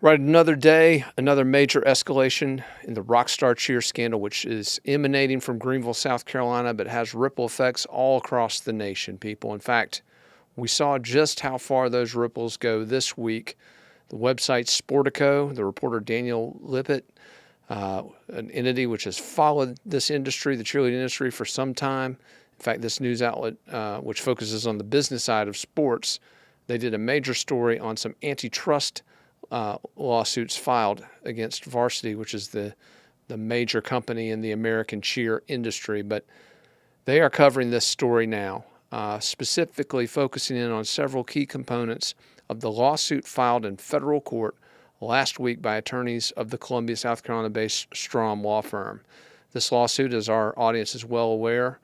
Right, another day, another major escalation in the Rockstar cheer scandal, which is emanating from Greenville, South Carolina, but has ripple effects all across the nation, people. In fact, we saw just how far those ripples go this week. The website Sportico, the reporter Daniel Lippett, an entity which has followed this industry, the cheerleading industry, for some time. In fact, this news outlet, which focuses on the business side of sports, they did a major story on some antitrust lawsuits filed against Varsity, which is the major company in the American cheer industry. But they are covering this story now, specifically focusing in on several key components of the lawsuit filed in federal court last week by attorneys of the Columbia, South Carolina-based Strom law firm. This lawsuit, as our audience is well aware,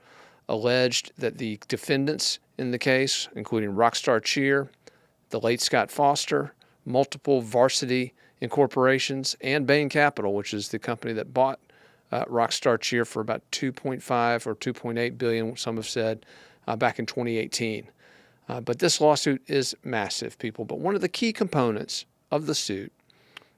alleged that the defendants in the case, including Rockstar Cheer, the late Scott Foster, multiple Varsity incorporations, and Bain Capital, which is the company that bought Rockstar Cheer for about 2.5 or 2.8 billion, some have said, back in 2018. But this lawsuit is massive, people. But one of the key components of the suit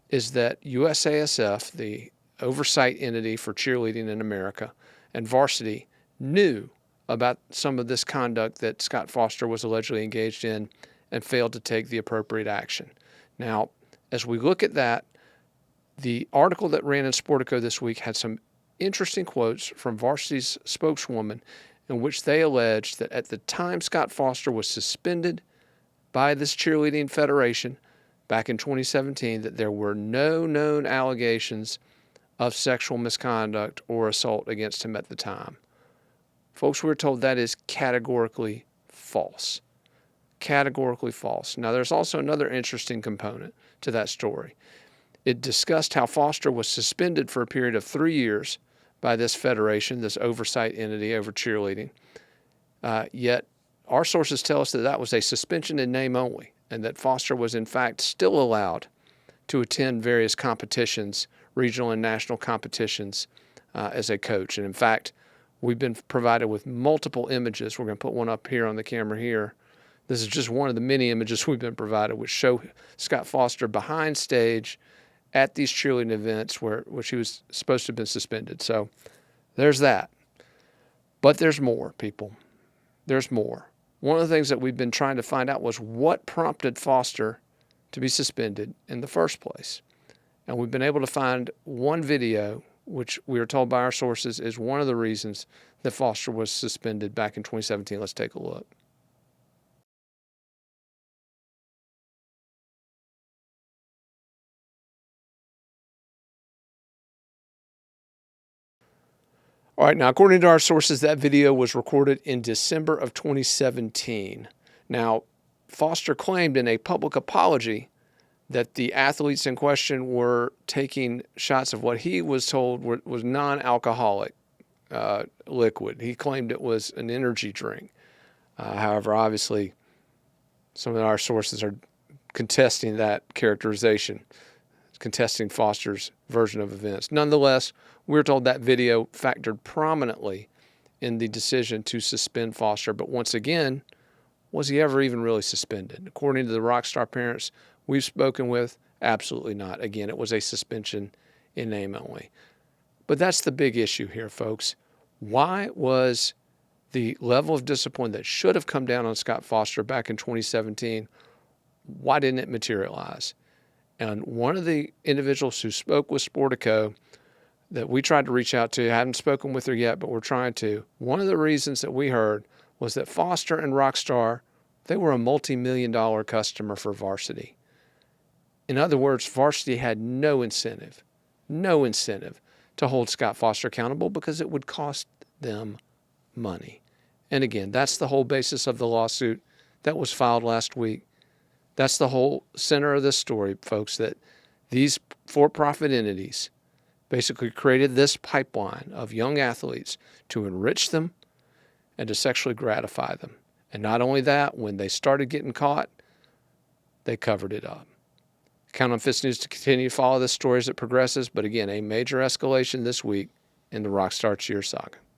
is that USASF, the oversight entity for cheerleading in America, and Varsity knew about some of this conduct that Scott Foster was allegedly engaged in and failed to take the appropriate action. Now, as we look at that, the article that ran in Sportico this week had some interesting quotes from Varsity's spokeswoman in which they alleged that at the time Scott Foster was suspended by this cheerleading federation back in 2017, that there were no known allegations of sexual misconduct or assault against him at the time. Folks, we're told that is categorically false. Categorically false. Now, there's also another interesting component to that story. It discussed how Foster was suspended for a period of 3 years by this federation, this oversight entity over cheerleading. Yet, our sources tell us that that was a suspension in name only, and that Foster was, in fact, still allowed to attend various competitions, regional and national competitions, as a coach. And in fact, we've been provided with multiple images. We're going to put one up here on the camera here. This is just one of the many images we've been provided, which show Scott Foster behind stage at these cheerleading events which he was supposed to have been suspended. So there's that. But there's more, people. There's more. One of the things that we've been trying to find out was what prompted Foster to be suspended in the first place. And we've been able to find one video, which we are told by our sources is one of the reasons that Foster was suspended back in 2017. Let's take a look. All right, now, according to our sources, that video was recorded in December of 2017. Now, Foster claimed in a public apology that the athletes in question were taking shots of what he was told was non-alcoholic liquid. He claimed it was an energy drink. However, obviously, some of our sources are contesting that characterization, contesting Foster's version of events. Nonetheless, we're told that video factored prominently in the decision to suspend Foster. But once again, was he ever even really suspended? According to the Rockstar parents we've spoken with, absolutely not. Again, it was a suspension in name only. But that's the big issue here, folks. Why was the level of discipline that should have come down on Scott Foster back in 2017, why didn't it materialize? And one of the individuals who spoke with Sportico that we tried to reach out to, I haven't spoken with her yet, but we're trying to. One of the reasons that we heard was that Foster and Rockstar, they were a multi-million-dollar customer for Varsity. In other words, Varsity had no incentive to hold Scott Foster accountable because it would cost them money. And again, that's the whole basis of the lawsuit that was filed last week. That's the whole center of this story, folks, that these for-profit entities basically created this pipeline of young athletes to enrich them and to sexually gratify them. And not only that, when they started getting caught, they covered it up. Count on FITSNews to continue to follow this story as it progresses. But again, a major escalation this week in the Rockstar Cheer saga.